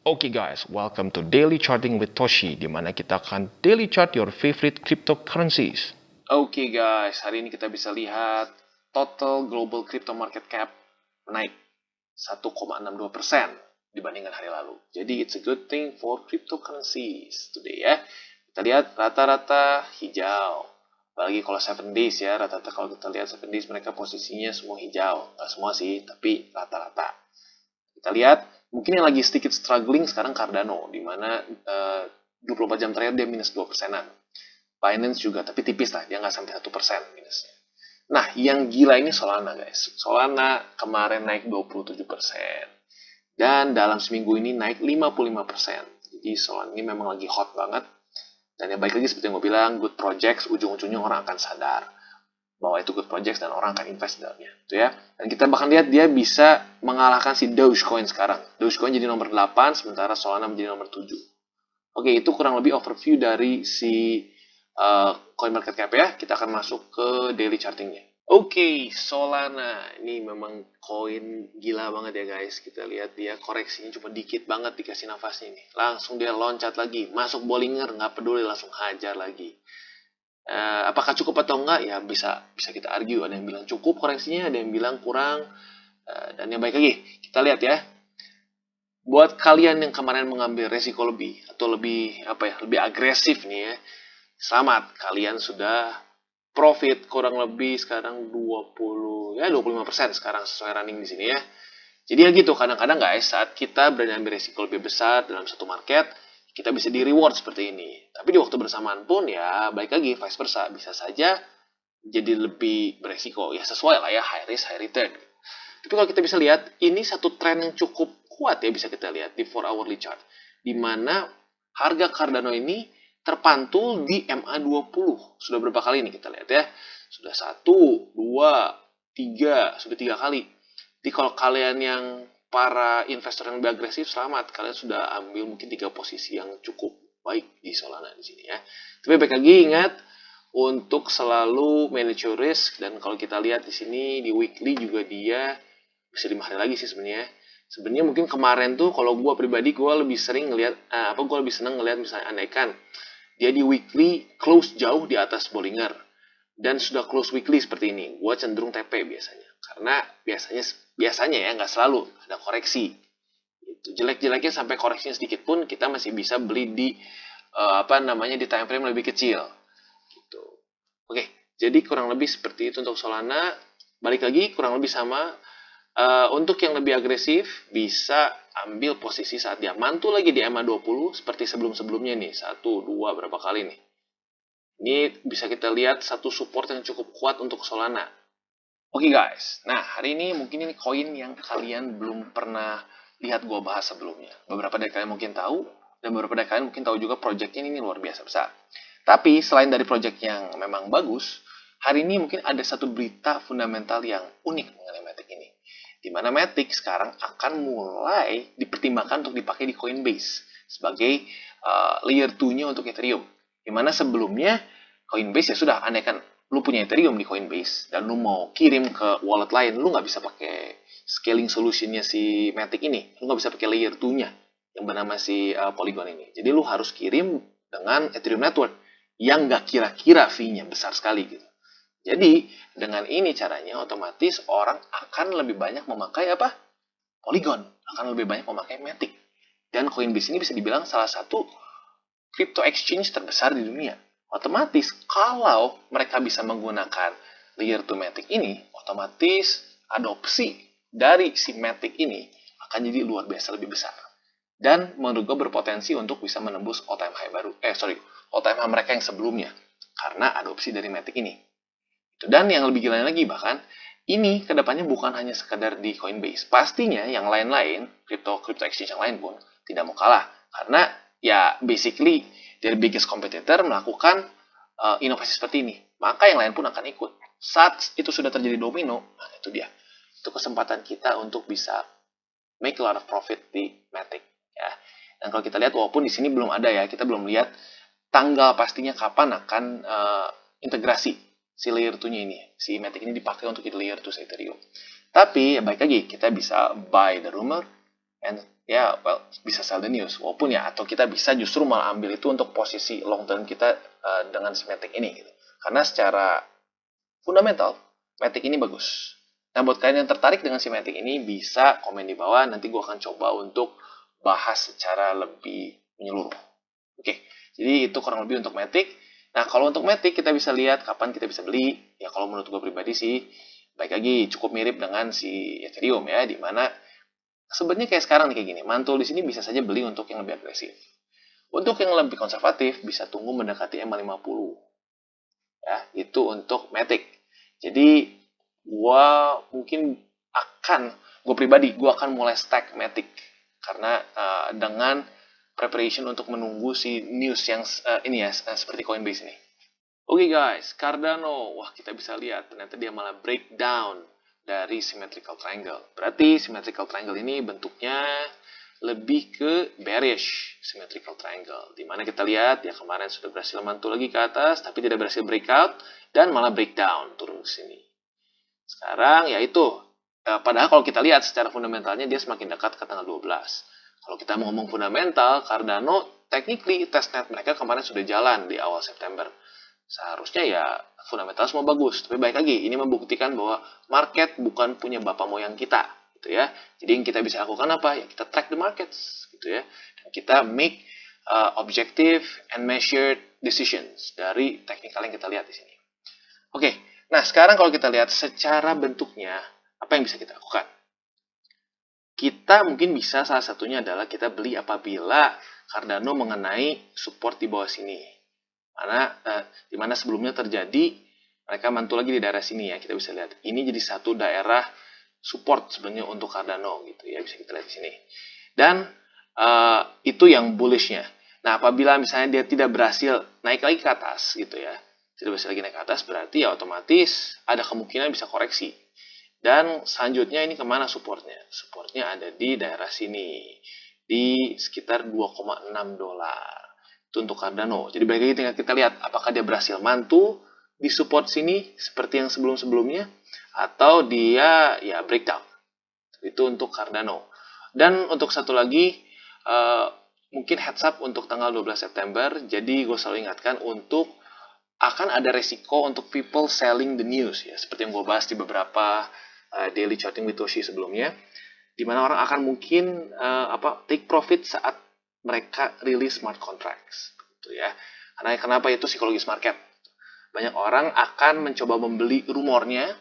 Oke guys, welcome to Daily Charting with Toshi, di mana kita akan daily chart your favorite cryptocurrencies. Oke guys, hari ini kita bisa lihat total global crypto market cap naik 1,62% dibandingkan hari lalu. Jadi it's a good thing for cryptocurrencies today ya. Kita lihat rata-rata hijau. Apalagi kalau 7 days ya, rata-rata kalau kita lihat 7 days mereka posisinya semua hijau. Nggak semua sih, tapi rata-rata. Kita lihat mungkin yang lagi sedikit struggling sekarang Cardano, di mana 24 jam terakhir dia minus 2%-an. Binance juga, tapi tipis lah, dia nggak sampai 1% minusnya. Nah, yang gila ini Solana guys. Solana kemarin naik 27%. Dan dalam seminggu ini naik 55%. Jadi Solana ini memang lagi hot banget. Dan yang baik lagi seperti yang gue bilang, good projects, ujung-ujungnya orang akan sadar bahwa itu good projects dan orang akan invest di dalamnya, gitu ya. Dan kita bahkan lihat dia bisa mengalahkan si Dogecoin sekarang. Dogecoin jadi nomor 8, sementara Solana menjadi nomor 7. Oke, itu kurang lebih overview dari si coin market cap ya. Kita akan masuk ke daily chartingnya. Oke, Solana ini memang koin gila banget ya guys. Kita lihat dia koreksinya cuma dikit banget dikasih nafasnya ini. Langsung dia loncat lagi, masuk Bollinger, nggak peduli, langsung hajar lagi. Apakah cukup atau enggak ya bisa kita argue. Ada yang bilang cukup koreksinya, ada yang bilang kurang, dan yang baik lagi kita lihat ya, buat kalian yang kemarin mengambil resiko lebih atau lebih agresif nih ya, selamat, kalian sudah profit kurang lebih sekarang 25% sekarang sesuai running di sini ya. Jadi ya gitu, kadang-kadang guys, saat kita berani ambil resiko lebih besar dalam satu market, kita bisa di reward seperti ini. Tapi di waktu bersamaan pun ya baik lagi vice versa, bisa saja jadi lebih beresiko. Ya sesuai lah ya, high risk high return. Tapi kalau kita bisa lihat, ini satu tren yang cukup kuat ya, bisa kita lihat di 4 hourly chart, di mana harga Cardano ini terpantul di MA20. Sudah berapa kali ini kita lihat ya? Sudah 1, 2, 3, sudah 3 kali. Jadi kalau kalian yang para investor yang lebih agresif, selamat, kalian sudah ambil mungkin 3 posisi yang cukup baik di Solana di sini ya. Tapi baik lagi ingat untuk selalu manage your risk, dan kalau kita lihat di sini di weekly juga dia bisa 5 hari lagi sih sebenarnya. Sebenarnya mungkin kemarin tuh kalau gue pribadi gue lebih sering ngelihat gue lebih seneng ngelihat misalnya andaikan dia di weekly close jauh di atas Bollinger dan sudah close weekly seperti ini, gue cenderung TP biasanya, karena biasanya ya nggak selalu ada koreksi. Itu jelek-jeleknya sampai koreksinya sedikit pun kita masih bisa beli di di time frame lebih kecil. Gitu. Oke, jadi kurang lebih seperti itu untuk Solana. Balik lagi kurang lebih sama. Untuk yang lebih agresif bisa ambil posisi saat dia mantul lagi di MA20 seperti sebelum-sebelumnya nih, 1, 2 berapa kali nih. Ini bisa kita lihat satu support yang cukup kuat untuk Solana. Oke guys, nah hari ini mungkin ini koin yang kalian belum pernah lihat gue bahas sebelumnya. Beberapa dari kalian mungkin tahu, dan beberapa dari kalian mungkin tahu juga projectnya ini luar biasa besar. Tapi selain dari project yang memang bagus, hari ini mungkin ada satu berita fundamental yang unik mengenai Matic ini. Di mana Matic sekarang akan mulai dipertimbangkan untuk dipakai di Coinbase sebagai layer 2-nya untuk Ethereum. Di mana sebelumnya Coinbase ya sudah, andaikan lu punya Ethereum di Coinbase dan lu mau kirim ke wallet lain, lu nggak bisa pakai scaling solutionnya si Matic ini, lu nggak bisa pakai layer 2-nya yang bernama si Polygon ini. Jadi lu harus kirim dengan Ethereum Network yang nggak kira-kira fee-nya besar sekali gitu. Jadi dengan ini caranya otomatis orang akan lebih banyak memakai Polygon, akan lebih banyak memakai Matic. Dan Coinbase ini bisa dibilang salah satu crypto exchange terbesar di dunia. Otomatis kalau mereka bisa menggunakan layer 2 Matic ini, otomatis adopsi dari si Matic ini akan jadi luar biasa lebih besar. Dan menurut gue berpotensi untuk bisa menembus all time high all time high mereka yang sebelumnya, karena adopsi dari Matic ini. Dan yang lebih gila lagi bahkan, ini kedepannya bukan hanya sekedar di Coinbase. Pastinya yang lain-lain, crypto exchange yang lain pun tidak mau kalah. Karena ya basically their biggest competitor melakukan inovasi seperti ini. Maka yang lain pun akan ikut. Saat itu sudah terjadi domino, nah itu dia. Itu kesempatan kita untuk bisa make a lot of profit di Matic. Ya. Dan kalau kita lihat, walaupun di sini belum ada ya, kita belum lihat tanggal pastinya kapan akan integrasi si layer 2-nya ini. Si Matic ini dipakai untuk layer 2 Ethereum. Tapi ya baik lagi, kita bisa buy the rumor and ya bisa sell the news, walaupun ya, atau kita bisa justru malah ambil itu untuk posisi long term kita dengan si Matic ini gitu. Karena secara fundamental Matic ini bagus. Nah, buat kalian yang tertarik dengan si Matic ini, bisa komen di bawah, nanti gue akan coba untuk bahas secara lebih menyeluruh. Oke, jadi itu kurang lebih untuk Matic. Nah, kalau untuk Matic kita bisa lihat kapan kita bisa beli. Ya kalau menurut gue pribadi sih, baik lagi cukup mirip dengan si Ethereum ya, dimana sebenarnya kayak sekarang nih kayak gini, mantul di sini bisa saja beli untuk yang lebih agresif. Untuk yang lebih konservatif bisa tunggu mendekati M50. Ya, itu untuk Matic. Jadi gua mungkin gue pribadi akan mulai stack Matic karena dengan preparation untuk menunggu si news yang ini ya, seperti Coinbase ini. Oke guys, Cardano, wah kita bisa lihat ternyata dia malah breakdown dari symmetrical triangle. Berarti symmetrical triangle ini bentuknya lebih ke bearish symmetrical triangle. Dimana kita lihat ya kemarin sudah berhasil mantul lagi ke atas, tapi tidak berhasil breakout dan malah breakdown turun ke sini. Sekarang ya itu, padahal kalau kita lihat secara fundamentalnya dia semakin dekat ke tanggal 12. Kalau kita mau ngomong fundamental, Cardano technically testnet mereka kemarin sudah jalan di awal September. Seharusnya ya fundamental semua bagus, tapi baik lagi ini membuktikan bahwa market bukan punya bapak moyang kita, gitu ya. Jadi yang kita bisa lakukan apa? Ya kita track the markets, gitu ya. Dan kita make objective and measured decisions dari teknikal yang kita lihat di sini. Oke, nah sekarang kalau kita lihat secara bentuknya, apa yang bisa kita lakukan? Kita mungkin bisa salah satunya adalah kita beli apabila Cardano mengenai support di bawah sini. Di mana sebelumnya terjadi mereka mantul lagi di daerah sini ya, kita bisa lihat ini jadi satu daerah support sebenarnya untuk Cardano gitu ya, bisa kita lihat di sini. Dan itu yang bullishnya. Nah, apabila misalnya dia tidak berhasil naik lagi ke atas gitu ya, tidak berhasil lagi naik ke atas, berarti ya otomatis ada kemungkinan bisa koreksi. Dan selanjutnya ini kemana supportnya? Supportnya ada di daerah sini, di sekitar 2,6 dolar. Itu untuk Cardano. Jadi balik lagi tinggal kita lihat apakah dia berhasil mantul di support sini seperti yang sebelum-sebelumnya atau dia ya breakdown. Itu untuk Cardano. Dan untuk satu lagi mungkin heads up untuk tanggal 12 September. Jadi gue selalu ingatkan untuk akan ada resiko untuk people selling the news ya, seperti yang gue bahas di beberapa daily charting with Toshi sebelumnya, di mana orang akan mungkin take profit saat mereka rilis smart contracts gitu ya. Karena kenapa itu psikologis market. Banyak orang akan mencoba membeli rumornya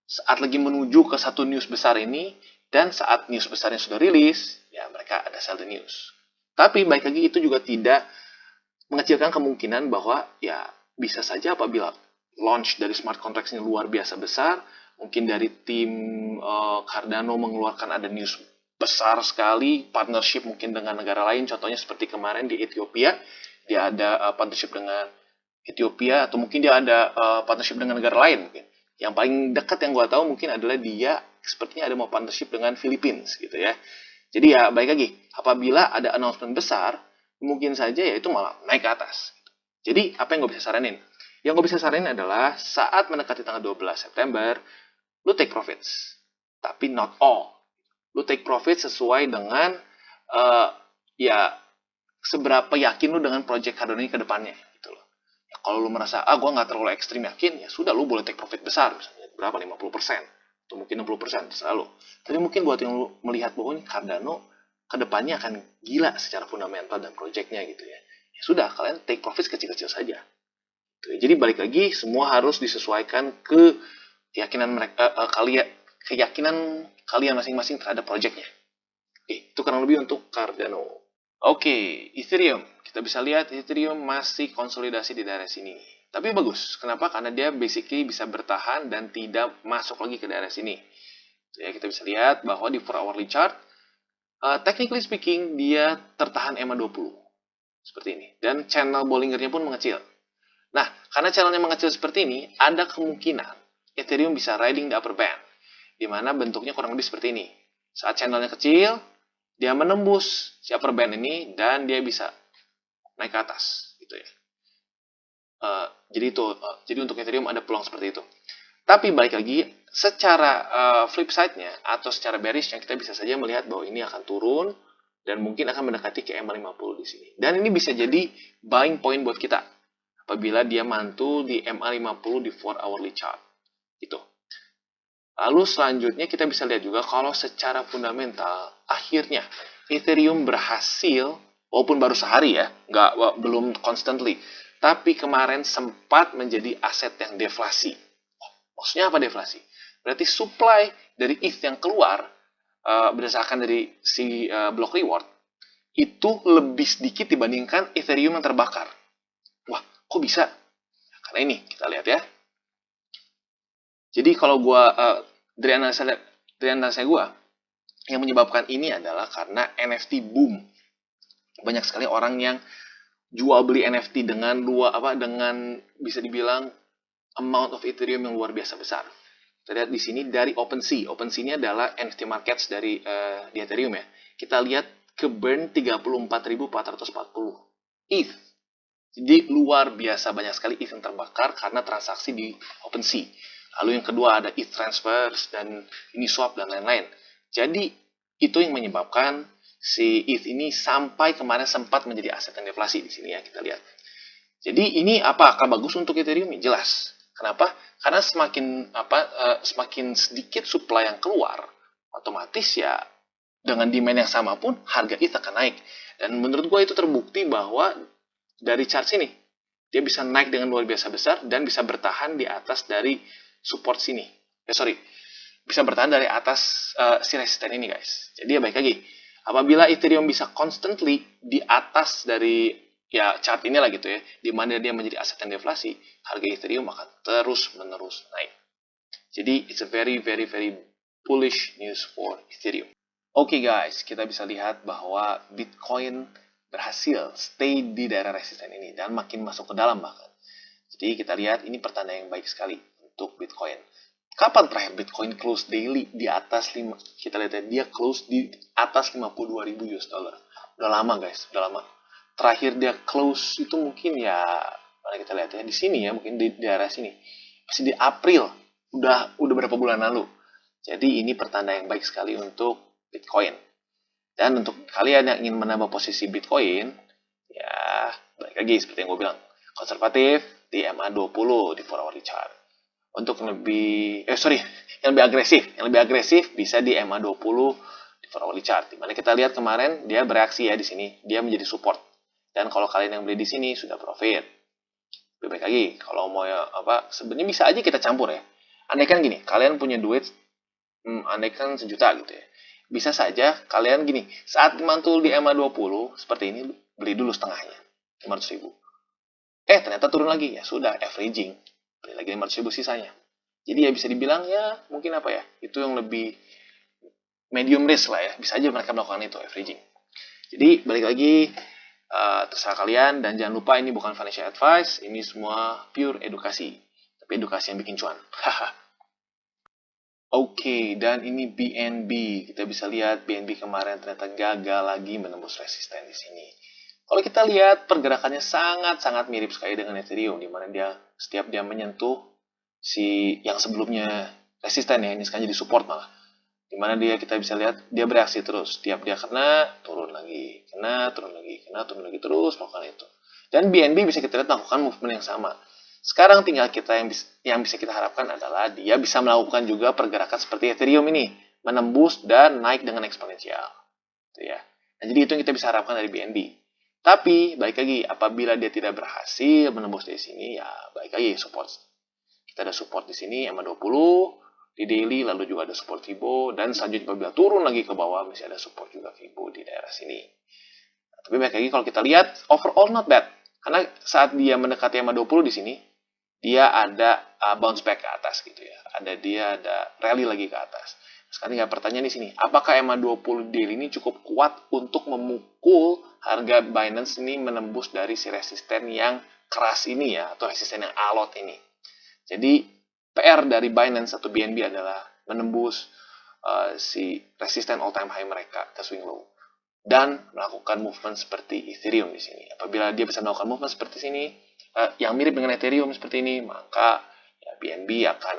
saat lagi menuju ke satu news besar ini, dan saat news besarnya sudah rilis, ya mereka ada sell the news. Tapi baik lagi itu juga tidak mengecilkan kemungkinan bahwa ya bisa saja apabila launch dari smart contracts ini luar biasa besar, mungkin dari tim Cardano mengeluarkan ada news besar sekali, partnership mungkin dengan negara lain, contohnya seperti kemarin di Ethiopia, dia ada partnership dengan Ethiopia, atau mungkin dia ada partnership dengan negara lain mungkin. Yang paling dekat yang gue tahu mungkin adalah dia sepertinya ada mau partnership dengan Philippines gitu ya. Jadi ya baik lagi, apabila ada announcement besar, mungkin saja ya itu malah naik ke atas. Jadi apa yang gue bisa saranin? Yang gue bisa saranin adalah saat mendekati tanggal 12 September, lu take profits. Tapi not all. Lu take profit sesuai dengan ya seberapa yakin lu dengan project Cardano ini ke depannya gitu loh. Ya, kalau lu merasa gue nggak terlalu ekstrim yakin, ya sudah lu boleh take profit besar, misalnya berapa 50% atau mungkin 60% terserah lu. Tapi mungkin buat yang lu melihat bahwa ini Cardano ke depannya akan gila secara fundamental dan projectnya gitu ya. Ya sudah, kalian take profit kecil-kecil saja. Jadi balik lagi semua harus disesuaikan ke keyakinan mereka keyakinan kalian masing-masing terhadap projectnya. Itu kurang lebih untuk Cardano. Oke, Ethereum. Kita bisa lihat Ethereum masih konsolidasi di daerah sini. Tapi bagus. Kenapa? Karena dia basically bisa bertahan dan tidak masuk lagi ke daerah sini. Ya, kita bisa lihat bahwa di 4 hourly chart, technically speaking, dia tertahan EMA20. Seperti ini. Dan channel Bollingernya pun mengecil. Nah, karena channelnya mengecil seperti ini, ada kemungkinan Ethereum bisa riding the upper band. Di mana bentuknya kurang lebih seperti ini. Saat channelnya kecil, dia menembus si upper band ini dan dia bisa naik ke atas gitu ya. Jadi untuk Ethereum ada peluang seperti itu. Tapi balik lagi, secara flip side-nya atau secara bearish-nya kita bisa saja melihat bahwa ini akan turun dan mungkin akan mendekati ke MA50 di sini. Dan ini bisa jadi buying point buat kita apabila dia mantul di MA50 di 4 hourly chart. Gitu. Lalu selanjutnya kita bisa lihat juga kalau secara fundamental akhirnya Ethereum berhasil, walaupun baru sehari ya, belum constantly, tapi kemarin sempat menjadi aset yang deflasi. Maksudnya apa deflasi? Berarti supply dari ETH yang keluar berdasarkan dari si block reward itu lebih sedikit dibandingkan Ethereum yang terbakar. Wah, kok bisa? Karena ini kita lihat ya. Jadi kalau dari analisa gue, yang menyebabkan ini adalah karena NFT boom. Banyak sekali orang yang jual beli NFT dengan dengan bisa dibilang amount of Ethereum yang luar biasa besar. Kita lihat di sini dari OpenSea. OpenSea ini adalah NFT markets di Ethereum ya. Kita lihat ke burn 34.440 ETH. Jadi luar biasa banyak sekali ETH yang terbakar karena transaksi di OpenSea. Lalu yang kedua ada ETH transfers dan Uniswap dan lain-lain. Jadi itu yang menyebabkan si ETH ini sampai kemarin sempat menjadi aset yang deflasi di sini ya kita lihat. Jadi ini apakah bagus untuk Ethereum? Jelas. Kenapa? Karena semakin sedikit supply yang keluar, otomatis ya dengan demand yang sama pun harga ETH akan naik. Dan menurut gue itu terbukti bahwa dari chart sini dia bisa naik dengan luar biasa besar dan bisa bertahan di atas dari support sini. Bisa bertahan dari atas si resisten ini guys. Jadi ya baik lagi, apabila Ethereum bisa constantly di atas dari ya chart inilah gitu ya, di mana dia menjadi aset yang deflasi, harga Ethereum akan terus menerus naik. Jadi it's a very very very bullish news for Ethereum. Oke guys, kita bisa lihat bahwa Bitcoin berhasil stay di daerah resisten ini dan makin masuk ke dalam bahkan. Jadi kita lihat ini pertanda yang baik sekali untuk Bitcoin. Kapan terakhir Bitcoin close daily di atas 5? Kita lihat ya, dia close di atas 52.000 US dollar. Udah lama guys, udah lama. Terakhir dia close itu mungkin ya, mana kita lihat ya, di sini ya, mungkin di daerah sini. Masih di April, udah berapa bulan lalu. Jadi ini pertanda yang baik sekali untuk Bitcoin. Dan untuk kalian yang ingin menambah posisi Bitcoin, ya balik lagi seperti yang gue bilang, konservatif di MA20 di 4 hourly chart. Untuk yang lebih yang lebih agresif bisa di MA20 di 4 hourly chart. Dimana kita lihat kemarin dia bereaksi ya di sini, dia menjadi support. Dan kalau kalian yang beli di sini sudah profit. Lebih baik lagi, kalau mau sebenarnya bisa aja kita campur ya. Andaikan gini, kalian punya duit, andaikan 1 juta gitu ya. Bisa saja kalian gini, saat mantul di MA20 seperti ini, beli dulu setengahnya, 500.000. Ternyata turun lagi, ya sudah, averaging. Beli lagi 500.000 sisanya. Jadi ya bisa dibilang ya, mungkin itu yang lebih medium risk lah ya. Bisa aja mereka melakukan itu, averaging. Jadi balik lagi, terserah kalian, dan jangan lupa ini bukan financial advice, ini semua pure edukasi. Tapi edukasi yang bikin cuan. Oke, dan ini BNB. Kita bisa lihat BNB kemarin ternyata gagal lagi menembus resisten di sini. Kalau kita lihat pergerakannya sangat-sangat mirip sekali dengan Ethereum, di mana setiap dia menyentuh si yang sebelumnya resisten ya, ini sekarang jadi support malah. Di mana kita bisa lihat dia bereaksi terus, setiap dia kena turun lagi, kena turun lagi terus melakukan itu. Dan BNB bisa kita lihat melakukan movement yang sama. Sekarang tinggal kita yang bisa kita harapkan adalah dia bisa melakukan juga pergerakan seperti Ethereum ini, menembus dan naik dengan eksponensial. Gitu ya. Nah, jadi itu yang kita bisa harapkan dari BNB. Tapi balik lagi, apabila dia tidak berhasil menembus dari sini, ya balik lagi support. Kita ada support di sini MA20 di daily, lalu juga ada support Fibo, dan selanjutnya apabila turun lagi ke bawah masih ada support juga Fibo di daerah sini. Nah, tapi balik lagi kalau kita lihat overall not bad, karena saat dia mendekati MA20 di sini, dia ada bounce back ke atas gitu ya. Dia ada rally lagi ke atas. Sekarang tinggal pertanyaan di sini, apakah MA20 daily ini cukup kuat untuk memukul harga Binance ini menembus dari si resisten yang keras ini ya, atau resisten yang alot ini. Jadi PR dari Binance atau BNB adalah menembus si resisten all time high mereka ke swing low dan melakukan movement seperti Ethereum di sini. Apabila dia bisa melakukan movement seperti sini yang mirip dengan Ethereum seperti ini, maka ya BNB akan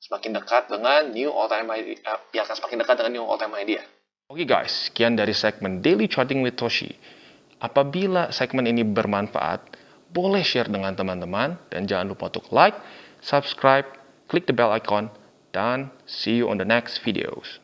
semakin dekat dengan new all time high, ya akan semakin dekat dengan new all time high dia. Oke guys, sekian dari segmen Daily Charting with Toshi. Apabila segmen ini bermanfaat, boleh share dengan teman-teman dan jangan lupa untuk like, subscribe, klik the bell icon, dan see you on the next videos.